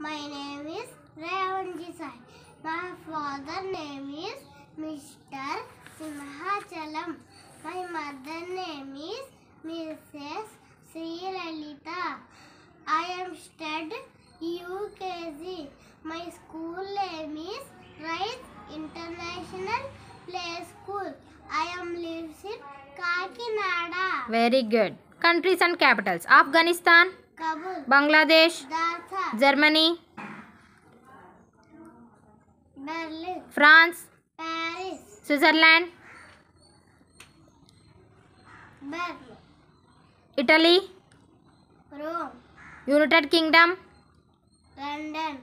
My name is Revanji Sai. My father name is Mr. Simhachalam. My mother name is Mrs. Sri Lalita. I am studying UKG. My school name is Rice International Play School. I am lives in Kakinada. Very good. Countries and capitals. Afghanistan, Kabul, Bangladesh, Dhaka, Germany, Berlin, France, Paris, Switzerland, Bern, Italy, Rome, United Kingdom, London,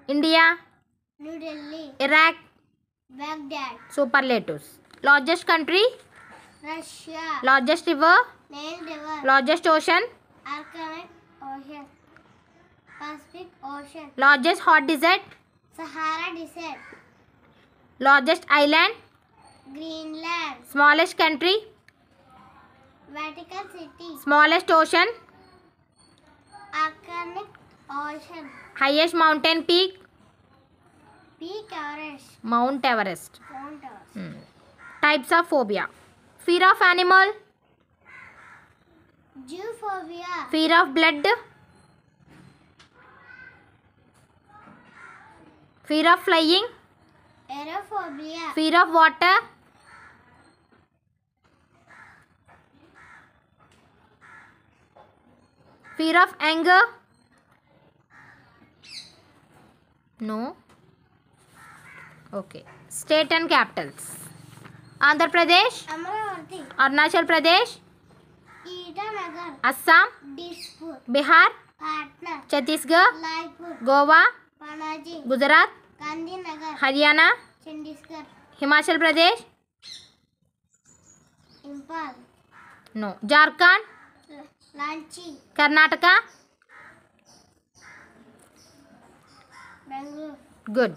India, New Delhi, Iraq. Baghdad, Superlatives. Largest country, Russia, largest river, Nile River, largest ocean, Arctic Ocean, Pacific Ocean, largest hot desert, Sahara Desert, largest island, Greenland, smallest country, Vatican City, smallest ocean, Arctic Ocean, highest mountain peak, Peak Everest, Mount Everest. Mount Everest, Types of phobia. Fear of animal, Zoophobia, fear of blood, fear of flying, Aerophobia, fear of water, fear of anger. No. Okay. State and capitals. Andhra Pradesh, Amravati, Arunachal Pradesh, Itanagar, Assam, Dispur, Bihar, Patna, Chhattisgarh, Laipur, Goa, Panaji, Gujarat, Gandhinagar, Haryana, Chandigarh, Himachal Pradesh. Impal, No. Jharkhand, Ranchi, Karnataka. Bangalore. Good.